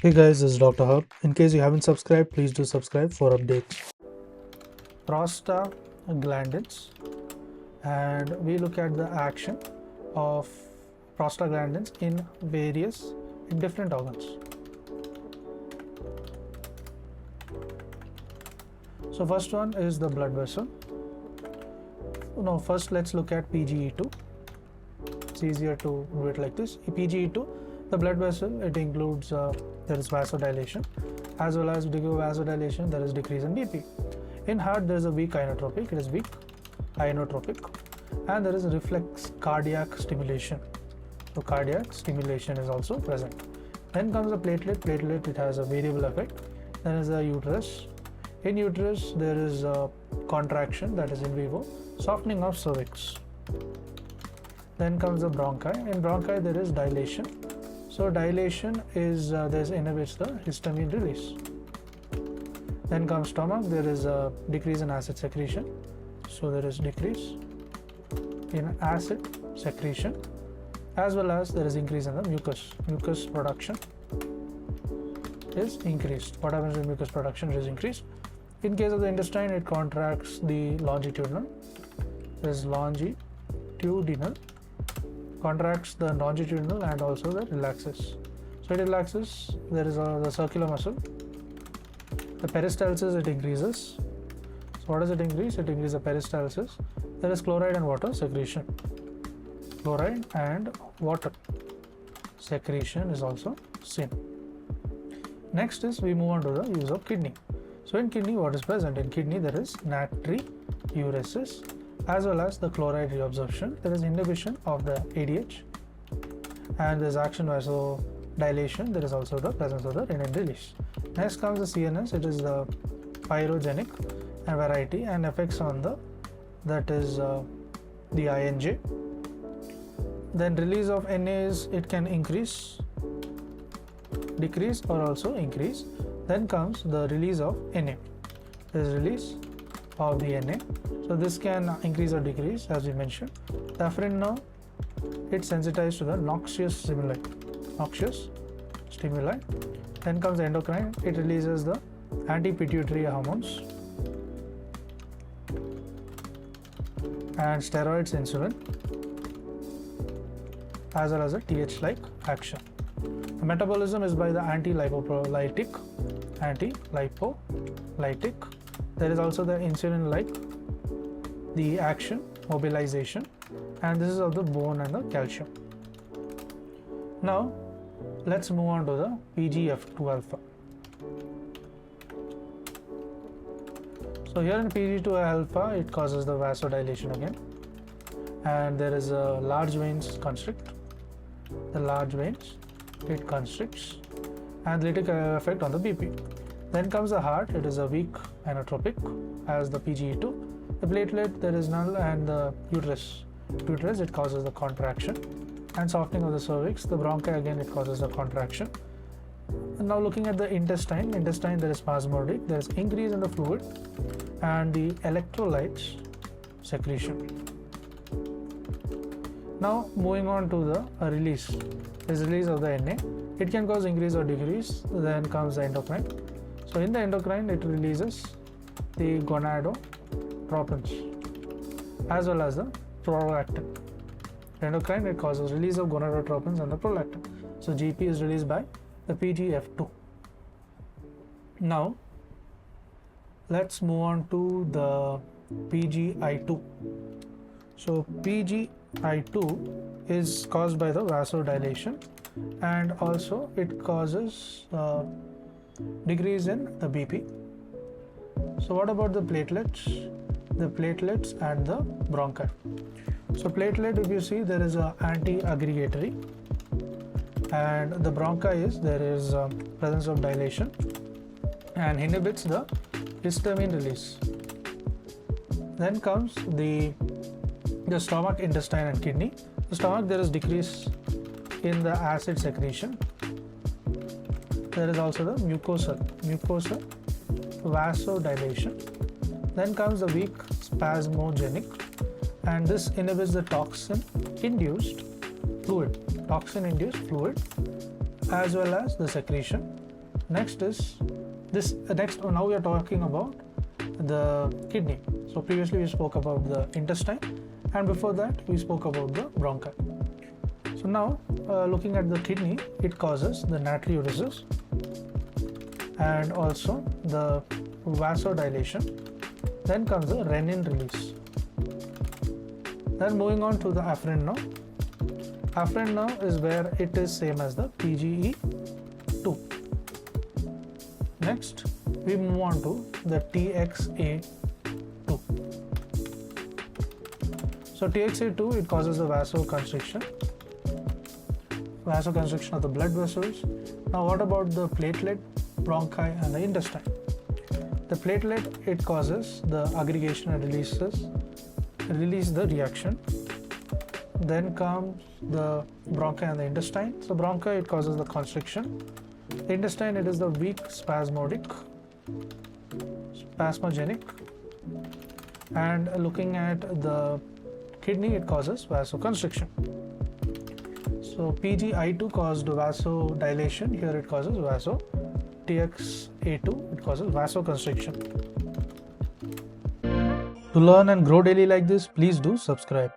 Hey guys, this is Dr. Hub. In case you haven't subscribed, please do subscribe for updates. Prostaglandins, and we look at the action of prostaglandins in different organs. So first one is the blood vessel. Now first let's look at PGE2. It's easier to do it like this. PGE2, the blood vessel, it includes there is vasodilation, as well as due to vasodilation there is decrease in BP. In heart there is a weak inotropic, it is weak inotropic, and there is reflex cardiac stimulation. So cardiac stimulation is also present. Then comes the platelet, it has a variable effect. Then is the uterus. In uterus there is a contraction, that is in vivo, softening of cervix. Then comes the bronchi. In bronchi there is dilation. So dilation is inhibits the histamine release. Then comes stomach. There is a decrease in acid secretion. So there is decrease in acid secretion, as well as there is increase in the mucus production is increased. What happens when mucus production is increased? In case of the intestine, it contracts the longitudinal. There is longitudinal, contracts the longitudinal, and also the relaxes. So it relaxes. There is the circular muscle. The peristalsis, it increases. So what does it increase? It increases the peristalsis. There is chloride and water secretion. Chloride and water secretion is also seen. Next is we move on to the use of kidney. So in kidney, what is present? In kidney there is natriuresis, as well as the chloride reabsorption. There is inhibition of the ADH, and there is action vasodilation. There is also the presence of the renin release. Next comes the CNS. It is the pyrogenic and variety and effects on the INJ. Then release of NAs, it can increase, decrease, or also increase. Then comes the release of NA. There is release of the NA. So this can increase or decrease, as we mentioned. The afferent nerve, it's sensitized to the noxious stimuli. Then comes the endocrine. It releases the anti-pituitary hormones and steroids, insulin, as well as a TH-like action. The metabolism is by the anti-lipolytic. There is also the insulin-like, the action, mobilization, and this is of the bone and the calcium. Now let's move on to the PGF2 alpha. So here in PG2 alpha, it causes the vasodilation again, and there is a large veins constrict. The large veins, it constricts, and lytic effect on the BP. Then comes the heart. It is a weak inotropic as the PGE2. The platelet, there is null, and the uterus, it causes the contraction and softening of the cervix. The bronchi, again, it causes the contraction. And now looking at the intestine, there is spasmodic, there is increase in the fluid and the electrolytes secretion. Now moving on to the release. There is release of the NA. It can cause increase or decrease. Then comes the endocrine. So in the endocrine, it releases the gonadotropins as well as the prolactin. Endocrine, it causes release of gonadotropins and the prolactin. So GP is released by the PGF2. Now let's move on to the PGI2. So PGI2 is caused by the vasodilation, and also it causes decrease in the BP. So what about the platelets? The platelets and the bronchi. So platelet, if you see, there is a anti-aggregatory, and the bronchi is there is presence of dilation and inhibits the histamine release. Then comes the stomach, intestine, and kidney. The stomach, there is decrease in the acid secretion. There is also the mucosal vasodilation. Then comes the weak spasmogenic, and this inhibits the toxin-induced fluid, as well as the secretion. Next is this. Now we are talking about the kidney. So previously we spoke about the intestine, and before that we spoke about the bronchi. So now looking at the kidney, it causes the natriuresis and also the vasodilation. Then comes the renin release. Then moving on to the afferent nerve. Afferent nerve is where it is same as the PGE2. Next, we move on to the TXA2. So TXA2, it causes the vasoconstriction of the blood vessels. Now what about the platelet, bronchi and the intestine? The platelet, it causes the aggregation and release the reaction. Then comes the bronchi and the intestine. So bronchi, it causes the constriction. The intestine, it is the weak spasmogenic. And looking at the kidney, it causes vasoconstriction. So PGI2 caused vasodilation. Here it causes TXA2, it causes vasoconstriction. To learn and grow daily like this, please do subscribe.